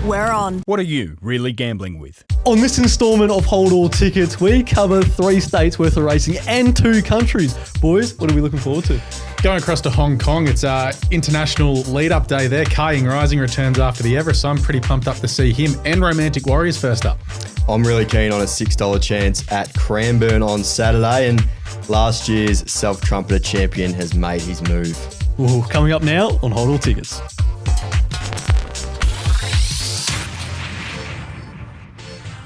we're on. What are you really gambling with? On this instalment of Hold All Tickets, we cover 3 states worth of racing and 2 countries. Boys, what are we looking forward to? Going across to Hong Kong, it's international lead-up day there. Kai Ying Rising returns after the Everest, so I'm pretty pumped up to see him and Romantic Warriors first up. I'm really keen on a $6 chance at Cranbourne on Saturday, and last year's Self Trumpeter champion has made his move. Ooh, coming up now on Hold All Tickets.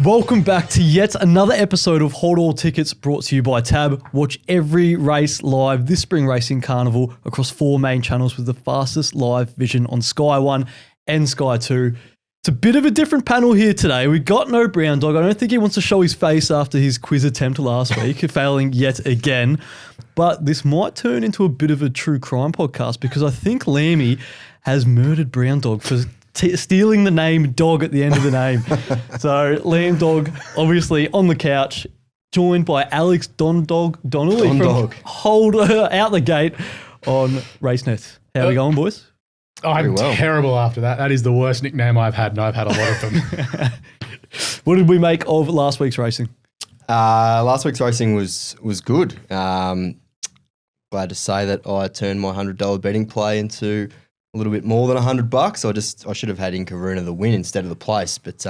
Welcome back to yet another episode of Hold All Tickets, brought to you by Tab. Watch every race live this spring racing carnival across 4 main channels with the fastest live vision on Sky 1 and Sky 2. It's a bit of a different panel here today. We got no Brown Dog. I don't think he wants to show his face after his quiz attempt last week, failing yet again. But this might turn into a bit of a true crime podcast because I think Lamby has murdered Brown Dog for stealing the name Dog at the end of the name. So Lamb Dog, obviously on the couch, joined by Alex Donnelly from Hold out the gate on RaceNet. How are we going, boys? I'm terrible after that. That is the worst nickname I've had, and I've had a lot of them. What did we make of last week's racing? Last week's racing was good. Glad to say that I turned my $100 betting play into a little bit more than $100. I should have had Inkaruna the win instead of the place, but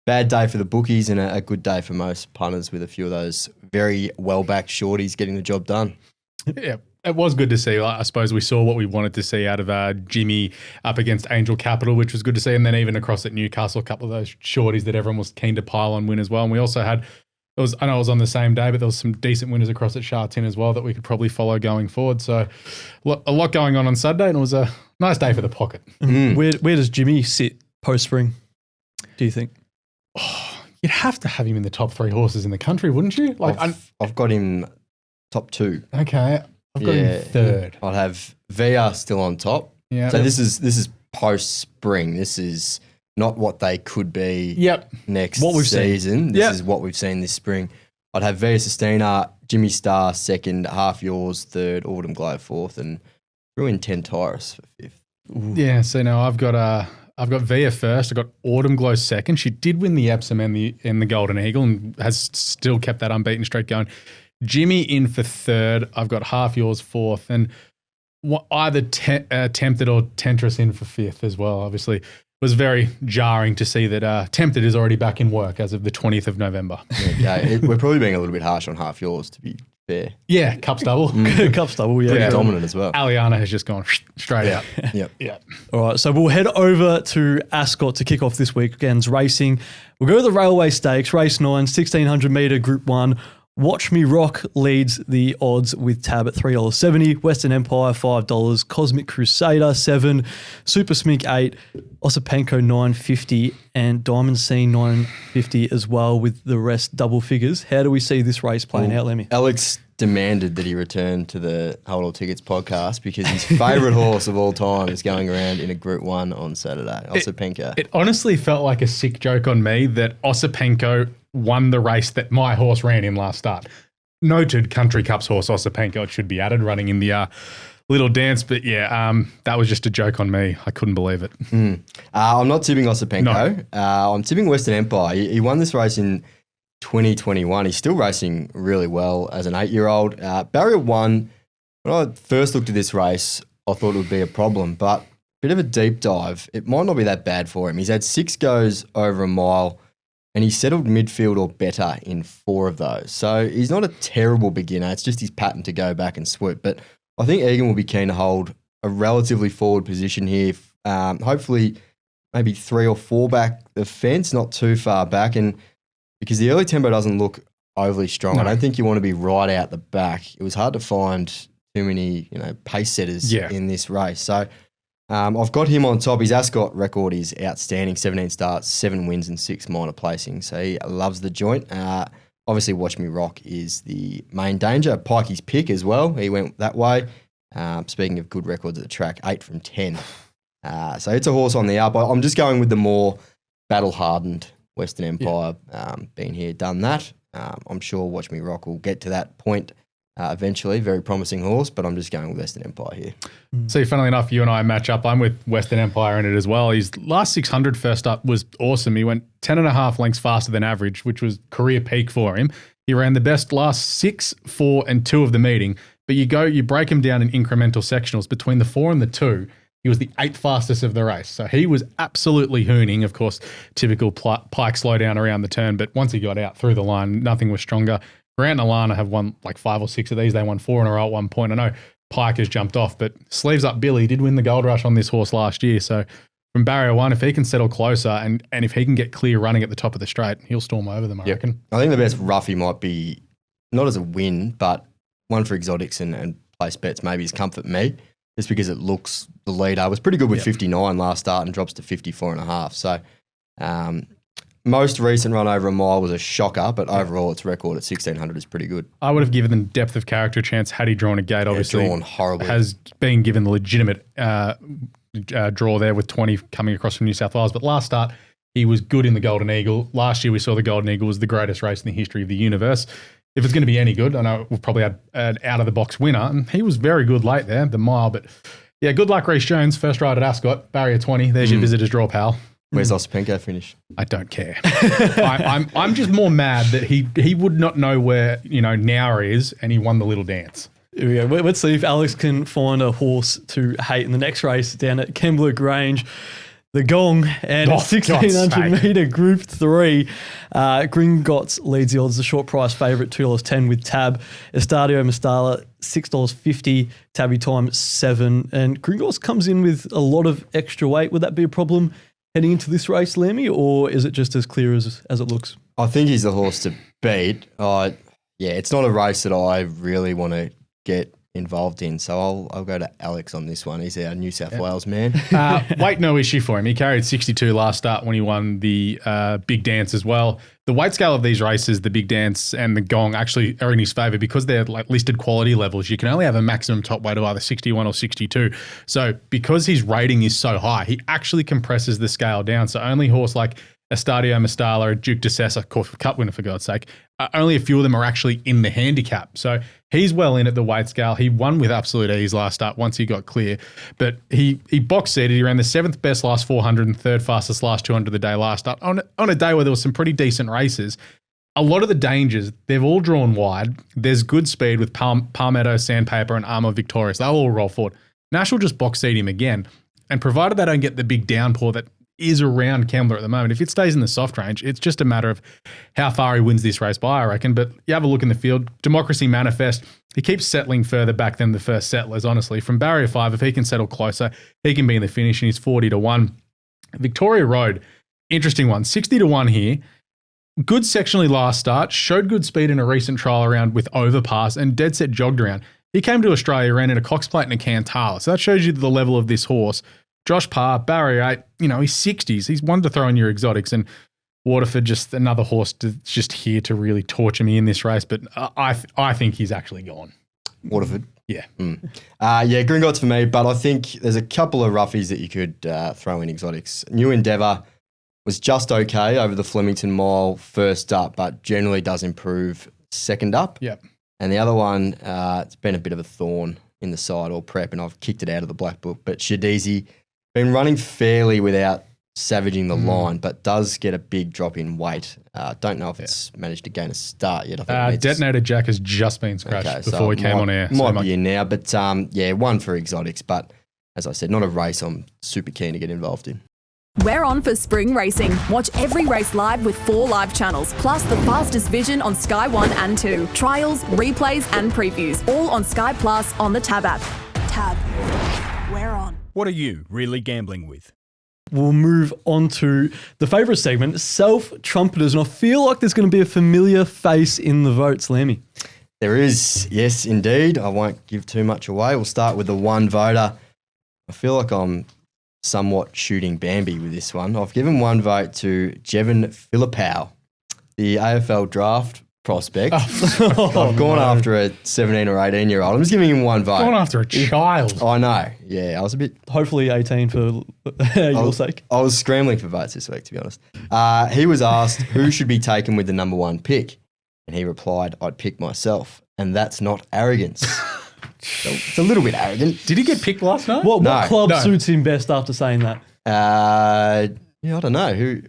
bad day for the bookies and a good day for most punters with a few of those very well-backed shorties getting the job done. Yeah, it was good to see. I suppose we saw what we wanted to see out of Jimmy up against Angel Capital, which was good to see, and then even across at Newcastle, a couple of those shorties that everyone was keen to pile on win as well. And we also had, I know it was on the same day, but there was some decent winners across at Sha-Tin as well that we could probably follow going forward. So a lot going on Saturday, and it was a nice day for the pocket. Mm. Where does Jimmy sit post-spring, do you think? Oh, you'd have to have him in the top 3 horses in the country, wouldn't you? I've got him top 2. Okay. I've got him 3rd. I'd have Via still on top. Yeah. So this is post-spring. This is not what they could be next season. This is what we've seen this spring. I'd have Via Sistina, Jimmy Star 2nd, Half Yours 3rd, Autumn Glow 4th, and Ruin 10 Tyrus for 5th. Ooh. Yeah, so now I've got Via first. I've got Autumn Glow 2nd. She did win the Epsom and the Golden Eagle and has still kept that unbeaten streak going. Jimmy in for 3rd. I've got Half Yours 4th, and either Tempted or Tentris in for 5th as well. Obviously, it was very jarring to see that Tempted is already back in work as of the 20th of November. We're probably being a little bit harsh on Half Yours, to be fair. Yeah, Cups double. Cups double, yeah. Pretty dominant as well. Aliana has just gone straight out. Yep. All right, so we'll head over to Ascot to kick off this weekend's racing. We'll go to the Railway Stakes, race 9, 1600 metre Group 1. Watch Me Rock leads the odds with Tab at $3.70, Western Empire $5, Cosmic Crusader $7, Super Smink $8, Osipenko $9.50, and Diamond Scene $9.50 as well, with the rest double figures. How do we see this race playing out, Lemmy? Alex demanded that he return to the Hold All Tickets podcast because his favourite horse of all time is going around in a Group 1 on Saturday, Osipenko. It honestly felt like a sick joke on me that Osipenko won the race that my horse ran in last start. Noted Country Cups horse Osipenko, it should be added, running in the little dance. But that was just a joke on me. I couldn't believe it. I'm not tipping Osipenko. No. I'm tipping Western Empire. He won this race in 2021. He's still racing really well as an 8-year-old. Barrier 1, when I first looked at this race, I thought it would be a problem, but a bit of a deep dive. It might not be that bad for him. He's had 6 goes over a mile, and he settled midfield or better in 4 of those. So he's not a terrible beginner. It's just his pattern to go back and swoop. But I think Egan will be keen to hold a relatively forward position here. Hopefully maybe 3 or 4 back the fence, not too far back. And because the early tempo doesn't look overly strong, I don't think you want to be right out the back. It was hard to find too many pace setters in this race. So I've got him on top. His Ascot record is outstanding. 17 starts, 7 wins and 6 minor placings. So he loves the joint. Obviously, Watch Me Rock is the main danger. Pikey's pick as well. He went that way. Speaking of good records at the track, 8 from 10. So it's a horse on the up. I'm just going with the more battle-hardened Western Empire. Been here, done that. I'm sure Watch Me Rock will get to that point eventually. Very promising horse, but I'm just going with Western Empire here. See, funnily enough, you and I match up. I'm with Western Empire in it as well. His last 600 first up was awesome. He went 10.5 lengths faster than average, which was career peak for him. He ran the best last 6, 4, and 2 of the meeting. But you break him down in incremental sectionals. Between the 4 and the 2, he was the 8th fastest of the race. So he was absolutely hooning. Of course, typical Pike slowdown around the turn. But once he got out through the line, nothing was stronger. Grant and Alana have won like 5 or 6 of these. They won 4 in a row at one point. I know Pike has jumped off, but Sleeves Up Billy did win the Gold Rush on this horse last year. So from barrier 1, if he can settle closer and if he can get clear running at the top of the straight, he'll storm over them, I reckon. I think the best roughie might be, not as a win, but one for exotics and place bets maybe is Comfort Me, just because it looks the leader. Was pretty good with 59 last start and drops to 54.5. So most recent run over a mile was a shocker, but overall its record at 1,600 is pretty good. I would have given them depth of character a chance had he drawn a gate. Obviously, drawn horribly. Has been given the legitimate draw there with 20 coming across from New South Wales. But last start, he was good in the Golden Eagle. Last year, we saw the Golden Eagle was the greatest race in the history of the universe. If it's going to be any good, I know we'll probably have an out-of-the-box winner, and he was very good late there, the mile. But yeah, good luck, Reece Jones. First ride at Ascot, barrier 20. There's your visitor's draw, pal. Where's Osipenko finish? I don't care. I'm just more mad that he would not know where Nowra is, and he won the little dance. Here we go. Let's see if Alex can find a horse to hate in the next race down at Kembla Grange. The Gong and 1,600 metre Group 3. Gringotts leads the odds, the short price favourite, $2.10 with Tab. Estadio Mastala, $6.50, Tabby time 7. And Gringotts comes in with a lot of extra weight. Would that be a problem heading into this race, Lamby, or is it just as clear as it looks? I think he's the horse to beat. It's not a race that I really want to get involved in, so I'll go to Alex on this one. He's our New South Wales man. Weight, no issue for him. He carried 62 last start when he won the Big Dance as well. The weight scale of these races, the Big Dance and the Gong, actually are in his favour because they're like listed quality levels. You can only have a maximum top weight of either 61 or 62. So because his rating is so high, he actually compresses the scale down. So only horse like Estadio Mastala, Duke de Sessa, of course, Cup winner for God's sake, only a few of them are actually in the handicap. So he's well in at the weight scale. He won with absolute ease last start once he got clear. But he box seated. He ran the 7th best last 400 and 3rd fastest last 200 of the day last start on a day where there was some pretty decent races. A lot of the dangers, they've all drawn wide. There's good speed with Palmetto, Sandpaper, and Armour Victorious. They'll all roll forward. Nash will just box seat him again. And provided they don't get the big downpour that is around Kembla at the moment, if it stays in the soft range, it's just a matter of how far he wins this race by, I reckon. But you have a look in the field, Democracy Manifest, he keeps settling further back than the first settlers, honestly. From barrier 5, if he can settle closer, he can be in the finish, and he's 40-1. Victoria Road, interesting one, 60-1 here. Good sectionally last start, showed good speed in a recent trial around with overpass, and dead set jogged around. He came to Australia, ran in a Cox Plate and a Cantala, so that shows you the level of this horse. Josh Parr, barrier 8, he's 60s. He's one to throw in your exotics. And Waterford, just another horse just here to really torture me in this race. But I think he's actually gone. Waterford? Yeah. Gringotts for me. But I think there's a couple of roughies that you could throw in exotics. New Endeavour was just okay over the Flemington Mile first up, but generally does improve second up. Yep. And the other one, it's been a bit of a thorn in the side or prep, and I've kicked it out of the black book. But Shadizi, been running fairly without savaging the line, but does get a big drop in weight. Don't know if it's managed to gain a start yet. I think Detonator Jack has just been scratched before we came on air. Might be in now, but one for exotics. But as I said, not a race I'm super keen to get involved in. We're on for spring racing. Watch every race live with 4 live channels, plus the fastest vision on Sky 1 and 2. Trials, replays and previews, all on Sky Plus on the Tab app. Tab. We're on. What are you really gambling with? We'll move on to the favourite segment, Self Trumpeters. And I feel like there's going to be a familiar face in the votes, Lammy. There is, yes, indeed. I won't give too much away. We'll start with the one voter. I feel like I'm somewhat shooting Bambi with this one. I've given one vote to Jevon Philippou, the AFL draft prospect. I've gone after a 17 or 18-year-old. I'm just giving him one vote. Gone after a child. I know. Yeah, I was a bit... Hopefully 18 for your sake. I was scrambling for votes this week, to be honest. He was asked who should be taken with the number 1 pick, and he replied, I'd pick myself. and that's not arrogance. So it's a little bit arrogant. Did he get picked last night? What No. club No. suits him best after saying that? Yeah, I don't know. Who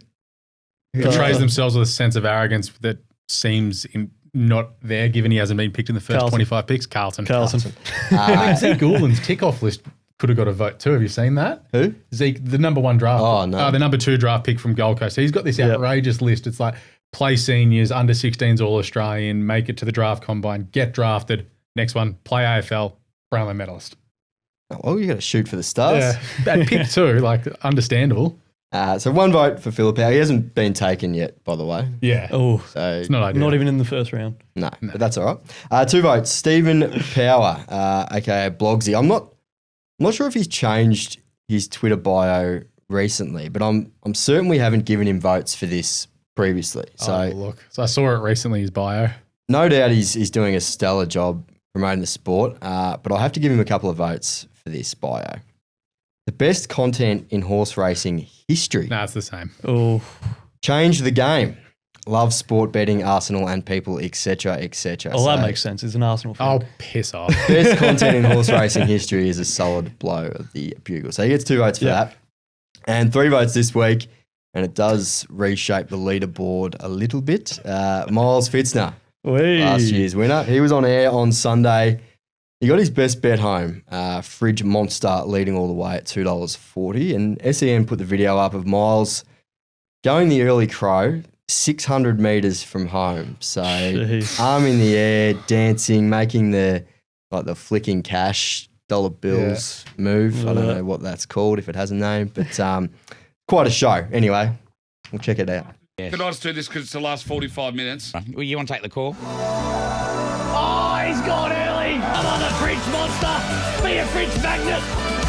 Portrays themselves with a sense of arrogance that seems not there, given he hasn't been picked in the first Carlton. 25 picks. Carlton. Zeke Goulding's kickoff list could have got a vote too. Have you seen that? Who? Zeke, the number 1 draft. Oh, no. The number 2 draft pick from Gold Coast. He's got this outrageous list. It's like play seniors, under 16s All-Australian, make it to the draft combine, get drafted. Next one, play AFL, Brownlow medalist. Well, you got to shoot for the stars. Yeah, bad pick too. Like, understandable. So 1 vote for Philippou. He hasn't been taken yet, by the way. Yeah. Oh, So It's not ideal. not even in the first round. no, but that's all right. 2 votes. Stephen Power, aka Blogsy. I'm not sure if he's changed his Twitter bio recently, but I'm certain we haven't given him votes for this previously. So look. So I saw it recently, his bio. no doubt he's doing a stellar job promoting the sport, but I'll have to give him a couple of votes for this bio. The best content in horse racing history. No, it's the same. Oh, Change the game. Love sport betting, Arsenal and people, etc., etc. well, that makes sense. He's an Arsenal fan. Oh, piss off. Best content in horse racing history is a solid blow of the bugle. So he gets 2 votes for that. And 3 votes this week, and it does reshape the leaderboard a little bit. Miles Fitzner, Whee. last year's winner. He was on air on Sunday. He got his best bet home, Fridge Monster leading all the way at $2.40. And SEN put the video up of Miles going the early crow, 600 metres from home. So Jeez. arm in the air, dancing, making the flicking cash dollar bills move. I don't know what that's called, if it has a name, but quite a show. Anyway, we'll check it out. Could I just do this because it's the last 45 minutes? Well, you want to take the call? Oh, he's gone early. I'm on the fridge monster. Be a fridge magnet.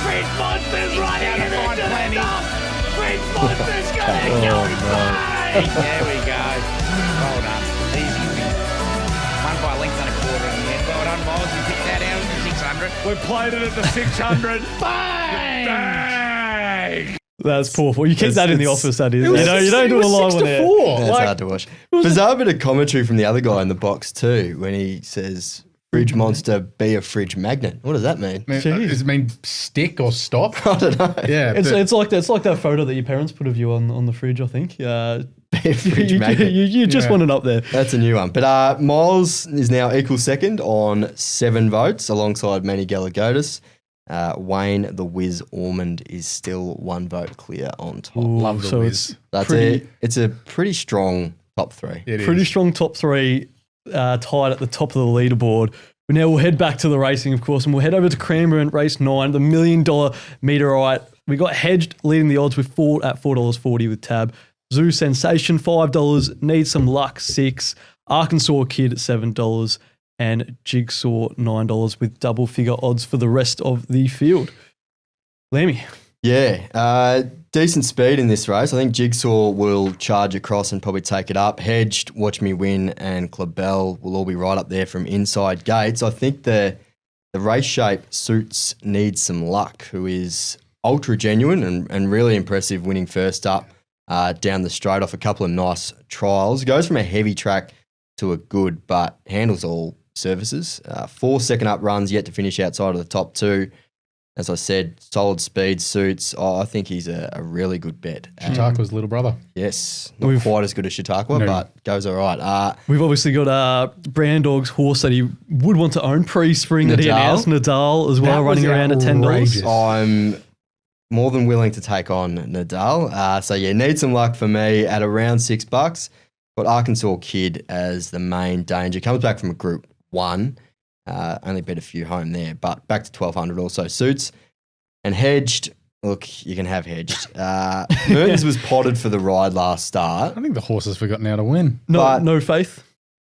Fridge monster's running down to into find the plenty. dump. Fridge monster's gonna go bang. There we go. Well done. Easy win. Won by a length and a quarter in the end. Well done, Miles. You picked that out at the 600. We played it at the 600. Bang! Bang! That's poor. You keep that in the office, that is. You don't do a live on air. That's hard to watch. Bizarre bit of commentary from the other guy in the box too, when he says, Fridge Monster, be a fridge magnet. What does that mean? Does it mean stick or stop? I don't know. Yeah. It's like that photo that your parents put of you on the fridge, I think. Be a fridge magnet. You just want it up there. That's a new one. But Miles is now equal second on 7 votes alongside Manny Galagotis. Wayne the Wiz Ormond is still 1 vote clear on top. Love the so Wiz. It's a pretty strong top 3. It Pretty is. strong top 3 tied at the top of the leaderboard. But now we'll head back to the racing, of course, and we'll head over to Cranbourne, race 9, the $1 million Meteorite. We got Hedged leading the odds with $4.40 with Tab. Zoo Sensation, $5. Need Some Luck, $6. Arkansas Kid, $7. And Jigsaw, $9 with double figure odds for the rest of the field. Lammy. Yeah, decent speed in this race. I think Jigsaw will charge across and probably take it up. Hedged, Watch Me Win, and Clabell will all be right up there from inside gates. I think the race shape suits Need Some Luck, who is ultra genuine and really impressive, winning first up down the straight off a couple of nice trials. Goes from a heavy track to a good, but handles all surfaces. 4 second up runs yet to finish outside of the top 2. As I said, solid speed suits. I think he's a really good bet. Chautauqua's little brother. Yes, not quite as good as Chautauqua, No. but goes all right. We've obviously got Brown Dog's horse that he would want to own pre-spring that he Nadal. announced, Nadal as well, That was running around at $10. outrageous. I'm more than willing to take on Nadal. So yeah, Need Some Luck for me at around $6. Got Arkansas Kid as the main danger. Comes back from a Group 1. Only bet a few home there, but back to 1,200 also suits. And Hedged, look, you can have Hedged. Mertens was potted for the ride last start. I think the horse has forgotten how to win. No faith.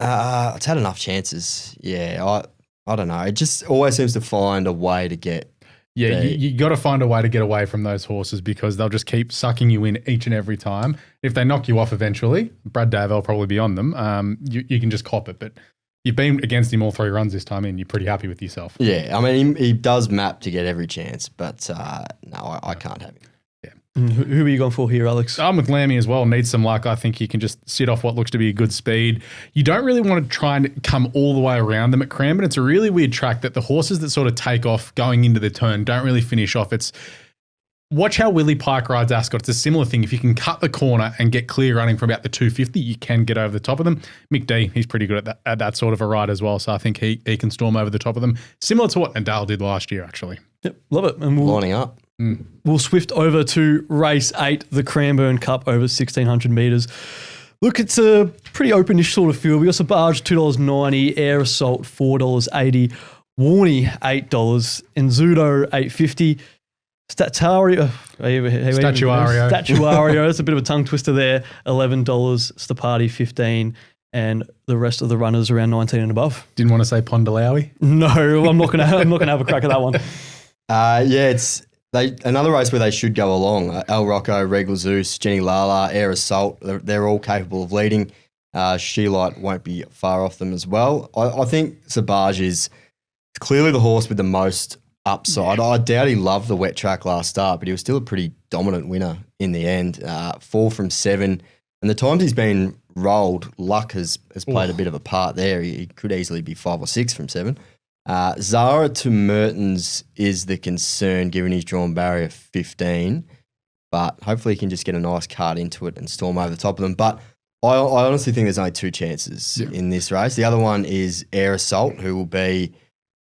It's had enough chances. Yeah, I don't know. It just always seems to find a way to get. Yeah, you got to find a way to get away from those horses because they'll just keep sucking you in each and every time. If they knock you off eventually, Brad Dave will probably be on them. You can just cop it, but you've been against him all 3 runs this time and you're pretty happy with yourself. Yeah, I mean, he does map to get every chance, but no, I can't have him. Yeah. Who are you going for here, Alex? I'm with Lamby as well. Needs some luck. I think he can just sit off what looks to be a good speed. You don't really want to try and come all the way around them at Cranbourne. It's a really weird track that the horses that sort of take off going into the turn don't really finish off. Watch how Willie Pike rides Ascot. It's a similar thing. If you can cut the corner and get clear running from about the 250, you can get over the top of them. Mick D, he's pretty good at that sort of a ride as well. So I think he can storm over the top of them. Similar to what Nadal did last year, actually. Yep, love it. And Lining up. We'll swift over to race 8, the Cranbourne Cup over 1,600 metres. Look, it's a pretty openish sort of field. We got Sabage, $2.90, Air Assault, $4.80, Warney, $8, Enzudo, $8.50. Statuario, that's a bit of a tongue twister there, $11, Stapati, $15, and the rest of the runners around 19 and above. Didn't want to say Pondalawi? No, I'm not gonna have a crack at that one. It's another race where they should go along. El Rocco, Regal Zeus, Jenny Lala, Air Assault, they're all capable of leading. She-Light won't be far off them as well. I think Sabage is clearly the horse with the most upside. I doubt he loved the wet track last start, but he was still a pretty dominant winner in the end. 4 from 7. And the times he's been rolled, luck has played a bit of a part there. He could easily be 5 or 6 from 7. Zara to Mertens is the concern, given he's drawn barrier 15. But hopefully he can just get a nice card into it and storm over the top of them. But I honestly think there's only 2 chances in this race. The other one is Air Assault, who will be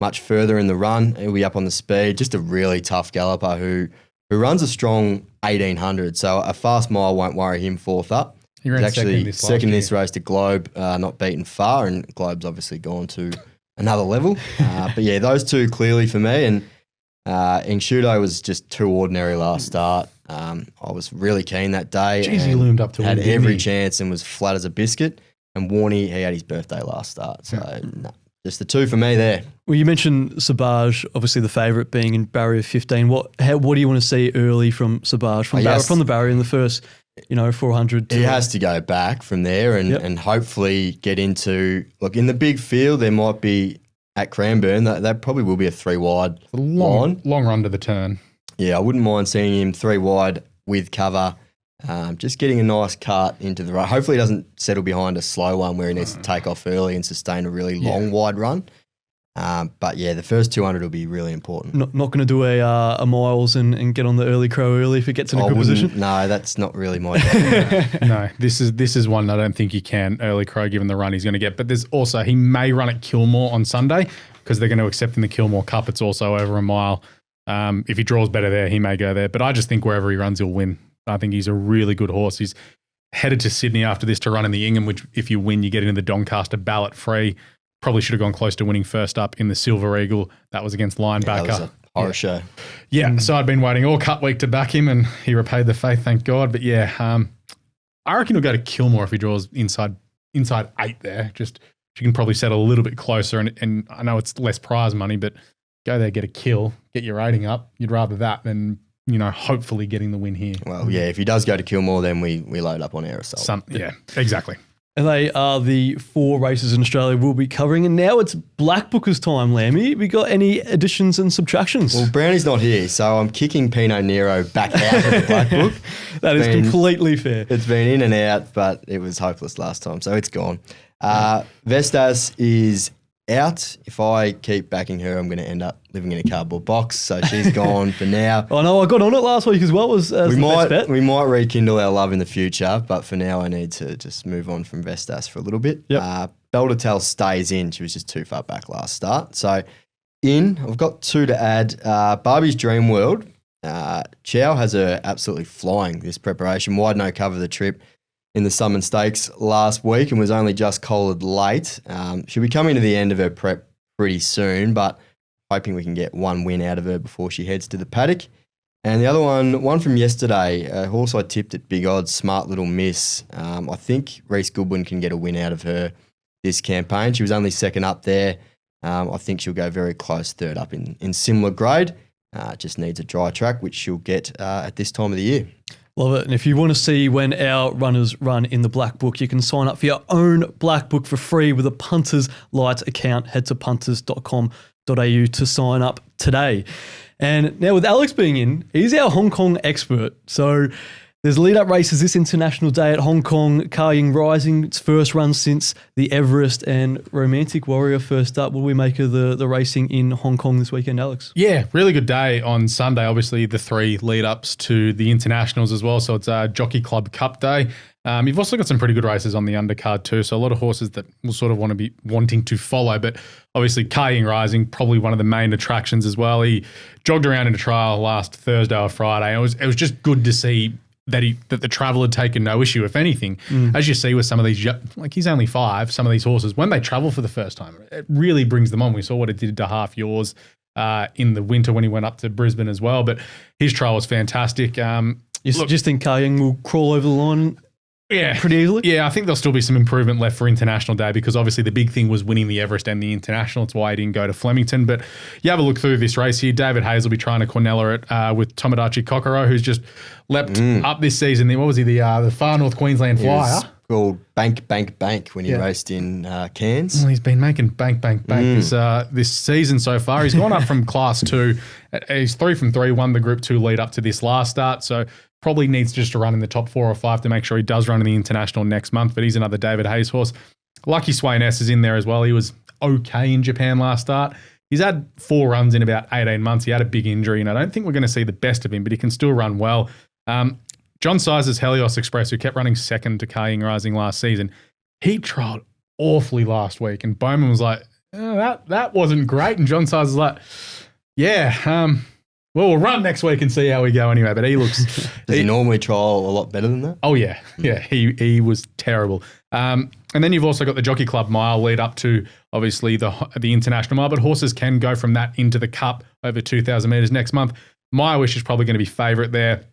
much further in the run. He'll be up on the speed. Just a really tough galloper who runs a strong 1,800. So a fast mile won't worry him 4th up. He ran He's actually second in this year. race to Globe, not beaten far, and Globe's obviously gone to another level. But yeah, those 2 clearly for me. And Ingshudo was just too ordinary last start. I was really keen that day. Jeez, he loomed up to had win, didn't every he? chance and was flat as a biscuit. And Warney, he had his birthday last start. So no, just the 2 for me there. Well, you mentioned Sabage, obviously the favourite being in barrier 15. What do you want to see early from Sabage, from the barrier in the first, 400? He has to go back from there and hopefully get into, look, in the big field, there might be at Cranbourne, that probably will be a 3 wide line. Long run to the turn. Yeah, I wouldn't mind seeing him 3 wide with cover, just getting a nice cut into the run. Hopefully he doesn't settle behind a slow one where he needs to take off early and sustain a really long, wide run. But yeah, the first 200 will be really important. Not going to do a miles and get on the early crow early if it gets in a good position? No, that's not really my job. No, this is one I don't think he can early crow given the run he's going to get. But there's also, he may run at Kilmore on Sunday because they're going to accept in the Kilmore Cup. It's also over a mile. If he draws better there, he may go there. But I just think wherever he runs, he'll win. I think he's a really good horse. He's headed to Sydney after this to run in the Ingham, which if you win, you get into the Doncaster ballot free. Probably should have gone close to winning first up in the Silver Eagle. That was against Linebacker. That was a horror show. Yeah, so I'd been waiting all cut week to back him, and he repaid the faith, thank God. But yeah, I reckon he'll go to Kilmore if he draws inside 8 there. Just you can probably settle a little bit closer, and I know it's less prize money, but go there, get a kill, get your rating up. You'd rather that than hopefully getting the win here. Well, yeah, if he does go to Kilmore, then we load up on Air Assault. Yeah, exactly. And they are the 4 races in Australia we'll be covering. And now it's Black Bookers time, Lamby. We got any additions and subtractions? Well, Browny's not here, so I'm kicking Pinot Nero back out of the Black Book. That is completely fair. It's been in and out, but it was hopeless last time, so it's gone. Vestas is out. If I keep backing her, I'm going to end up living in a cardboard box. So she's gone for now. I know I got on it last week as well. As we the best bet. might rekindle our love in the future, but for now I need to just move on from Vestas for a little bit. Yep. Beltertel stays in. She was just too far back last start. So I've got 2 to add. Barbie's Dream World. Chow has her absolutely flying this preparation. Wide no cover the trip in the Summon Stakes last week and was only just collared late. She'll be coming to the end of her prep pretty soon, but hoping we can get 1 win out of her before she heads to the paddock. And the other one from yesterday, a horse I tipped at big odds, Smart Little Miss. I think Reece Goodwin can get a win out of her this campaign. She was only second up there. I think she'll go very close third up in similar grade. Just needs a dry track, which she'll get at this time of the year. Love it. And if you want to see when our runners run in the Black Book, you can sign up for your own Black Book for free with a Punters Light account. Head to punters.com.au to sign up today. And now with Alex being in, he's our Hong Kong expert. So there's lead-up races this International Day at Hong Kong. Kaying Rising, its first run since the Everest, and Romantic Warrior first up. What do we make of the racing in Hong Kong this weekend, Alex? Yeah, really good day on Sunday. Obviously, the 3 lead-ups to the internationals as well. So it's a Jockey Club Cup day. You've also got some pretty good races on the undercard too. So a lot of horses that will sort of want to be wanting to follow. But obviously, Kaying Rising, probably one of the main attractions as well. He jogged around in a trial last Thursday or Friday. It was just good to see that the travel had taken no issue, if anything. As you see with some of these, like he's only 5, some of these horses, when they travel for the first time, it really brings them on. We saw what it did to Half Yours in the winter when he went up to Brisbane as well. But his trial was fantastic. You just think Kaying will crawl over the line? Yeah. Pretty easily? Yeah, I think there'll still be some improvement left for International Day because obviously the big thing was winning the Everest and the International. It's why he didn't go to Flemington. But you have a look through this race here. David Hayes will be trying to cornella it with Tomodachi Kokoro, who's just leapt up this season. What was he, the Far North Queensland Flyer? Called Bank when he raced in Cairns. Well, he's been making bank this season so far. He's gone up from Class 2. He's 3 from 3, won the Group 2 lead up to this last start. So probably needs just to run in the top 4 or 5 to make sure he does run in the International next month. But he's another David Hayes horse. Lucky Swain S is in there as well. He was okay in Japan last start. He's had 4 runs in about 18 months. He had a big injury, and I don't think we're going to see the best of him, but he can still run well. John Sizer's Helios Express, who kept running second to Kaying Rising last season, he trialled awfully last week, and Bowman was like, that wasn't great. And John Sizer's like, well, we'll run next week and see how we go anyway. But he looks... Does he normally trial a lot better than that? Oh, yeah. Yeah, he was terrible. And then you've also got the Jockey Club Mile lead up to, obviously, the International Mile. But horses can go from that into the Cup over 2,000 metres next month. My Wish is probably going to be favourite there.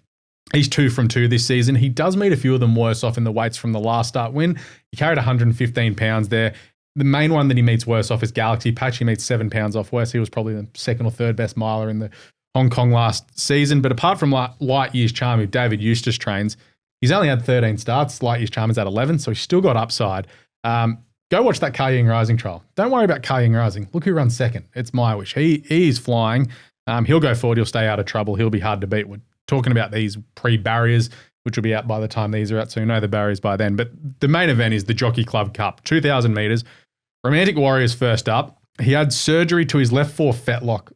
He's 2 from 2 this season. He does meet a few of them worse off in the weights from the last start win. He carried 115 pounds there. The main one that he meets worse off is Galaxy Patch. He meets 7 pounds off worse. He was probably the 2nd or 3rd best miler in the Hong Kong last season. But apart from Light Years Charm, who David Eustace trains, he's only had 13 starts. Light Years Charm is at 11, so he's still got upside. Go watch that Kaying Rising trial. Don't worry about Kaying Rising. Look who runs second. It's My Wish. He is flying. He'll go forward. He'll stay out of trouble. He'll be hard to beat. We're talking about these pre-barriers, which will be out by the time these are out, so you know the barriers by then. But the main event is the Jockey Club Cup, 2,000 metres. Romantic Warrior's first up. He had surgery to his left fore fetlock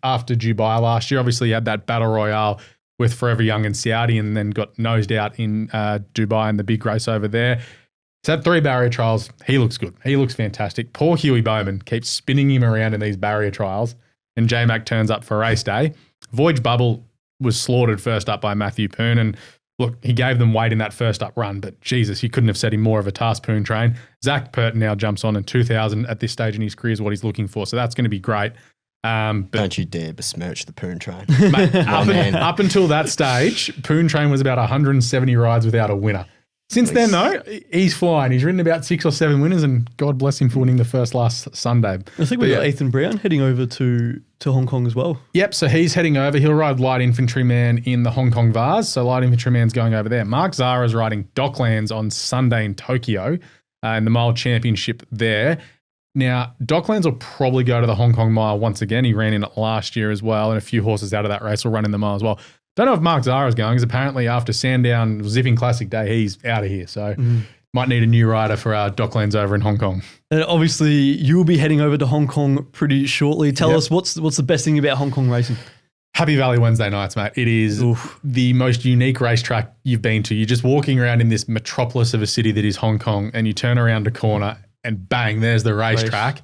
after Dubai last year. Obviously, he had that battle royale with Forever Young and Saudi and then got nosed out in Dubai in the big race over there. He's had 3 barrier trials. He looks good. He looks fantastic. Poor Huey Bowman keeps spinning him around in these barrier trials, and J-Mac turns up for race day. Voyage Bubble was slaughtered first up by Matthew Poon, and look, he gave them weight in that first up run, but Jesus, you couldn't have set him more of a task, Poon train. Zach Purton now jumps on, and 2,000 at this stage in his career is what he's looking for, so that's going to be great. But don't you dare besmirch the Poon train. Mate, up until that stage, Poon train was about 170 rides without a winner. Since then, though, he's flying. He's ridden about 6 or 7 winners, and God bless him for winning the first last Sunday. I think we got Ethan Brown heading over to Hong Kong as well. Yep, so he's heading over. He'll ride Light Infantryman in the Hong Kong Vars, so Light Infantryman's going over there. Mark Zara's riding Docklands on Sunday in Tokyo in the Mile Championship there. Now, Docklands will probably go to the Hong Kong Mile once again. He ran in it last year as well, and a few horses out of that race will run in the Mile as well. Don't know if Mark Zara's going, because apparently after Sandown Zipping Classic Day, he's out of here. So might need a new rider for our Docklands over in Hong Kong. And obviously, you will be heading over to Hong Kong pretty shortly. Tell us, what's the best thing about Hong Kong racing? Happy Valley Wednesday nights, mate. It is the most unique racetrack you've been to. You're just walking around in this metropolis of a city that is Hong Kong, and you turn around a corner and bang, there's the racetrack,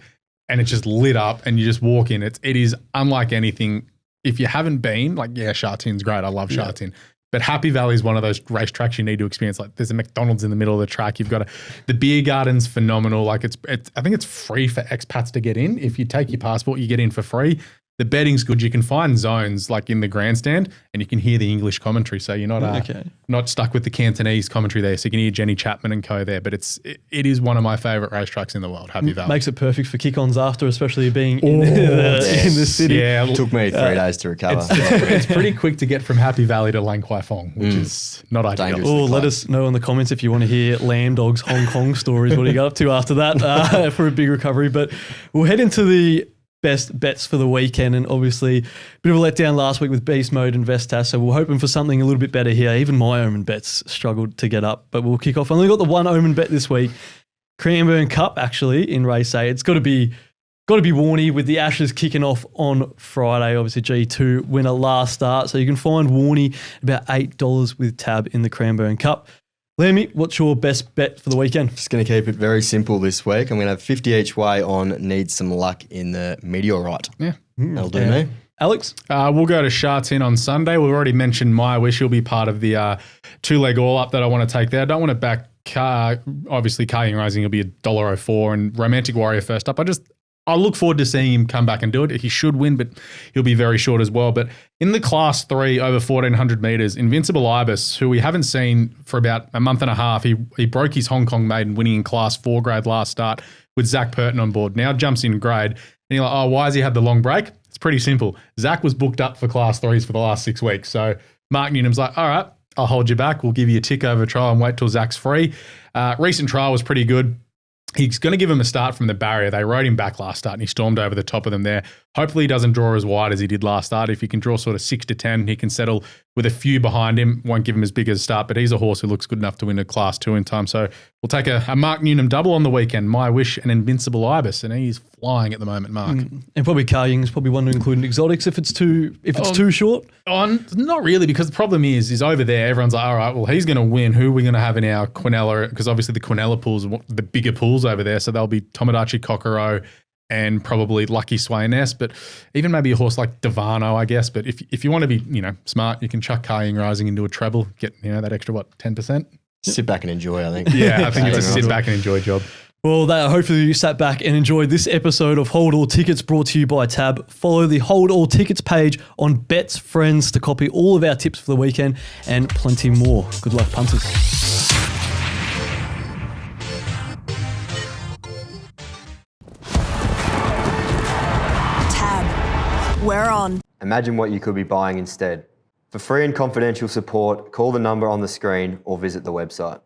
and it's just lit up, and you just walk in. It is unlike anything. If you haven't been, Sha Tin's great. I love Sha Tin. But Happy Valley is one of those racetracks you need to experience. Like, there's a McDonald's in the middle of the track. You've got the beer garden's phenomenal. I think it's free for expats to get in. If you take your passport, you get in for free. The betting's good. You can find zones like in the grandstand, and you can hear the English commentary. So you're not stuck with the Cantonese commentary there. So you can hear Jenny Chapman and co there. But it is one of my favourite racetracks in the world, Happy Valley. Makes it perfect for kick-ons after, especially being in the city. Yeah, it took me 3 days to recover. It's pretty quick to get from Happy Valley to Lang Kwai Fong, which is not ideal. Oh, let us know in the comments if you want to hear Lamb Dog's Hong Kong stories. What do you got up to after that for a big recovery? But we'll head into the best bets for the weekend, and obviously a bit of a letdown last week with Beast Mode and Vestas, so we're hoping for something a little bit better here. Even my Omen bets struggled to get up, but we'll kick off. I only got the one Omen bet this week, Cranbourne Cup actually in race A. It's got to be Warney with the Ashes kicking off on Friday. Obviously G2 winner last start, so you can find Warney about $8 with Tab in the Cranbourne Cup. Lamby, what's your best bet for the weekend? Just going to keep it very simple this week. I'm going to have 50 each way on Need Some Luck in the Meteorite. Yeah. That'll do me. Alex? We'll go to Shartin on Sunday. We've already mentioned My Wish. He'll be part of the two-leg all-up that I want to take there. I don't want to back obviously Car Young Rising will be $1.04 and Romantic Warrior first up. I look forward to seeing him come back and do it. He should win, but he'll be very short as well. But in the Class 3 over 1,400 metres, Invincible Ibis, who we haven't seen for about a month and a half, he broke his Hong Kong maiden winning in Class 4 grade last start with Zach Purton on board. Now jumps in grade. And you're like, oh, why has he had the long break? It's pretty simple. Zach was booked up for Class 3s for the last 6 weeks. So Mark Newnham's like, all right, I'll hold you back. We'll give you a tick over trial and wait till Zach's free. Recent trial was pretty good. He's going to give him a start from the barrier. They rode him back last start and he stormed over the top of them there. Hopefully he doesn't draw as wide as he did last start. If he can draw sort of 6 to 10, he can settle with a few behind him. Won't give him as big as a start, but he's a horse who looks good enough to win a Class 2 in time. So we'll take a Mark Newnham double on the weekend. My Wish and Invincible Ibis, and he's flying at the moment, Mark. And probably Car Young is probably one to include in exotics if it's too short. Not really, because the problem is over there, everyone's like, all right, well, he's going to win. Who are we going to have in our Quinella? Because obviously the Quinella pools are the bigger pools over there, so they'll be Tomodachi Kokoro and probably Lucky Swayness, but even maybe a horse like Devano, I guess. But if you want to be, smart, you can chuck Car Young Rising into a treble, get that extra 10%. Sit back and enjoy, I think. Yeah, I think it's a sit back and enjoy job. Well, hopefully you sat back and enjoyed this episode of Hold All Tickets brought to you by Tab. Follow the Hold All Tickets page on Bets Friends to copy all of our tips for the weekend and plenty more. Good luck, punters. Tab. We're on. Imagine what you could be buying instead. For free and confidential support, call the number on the screen or visit the website.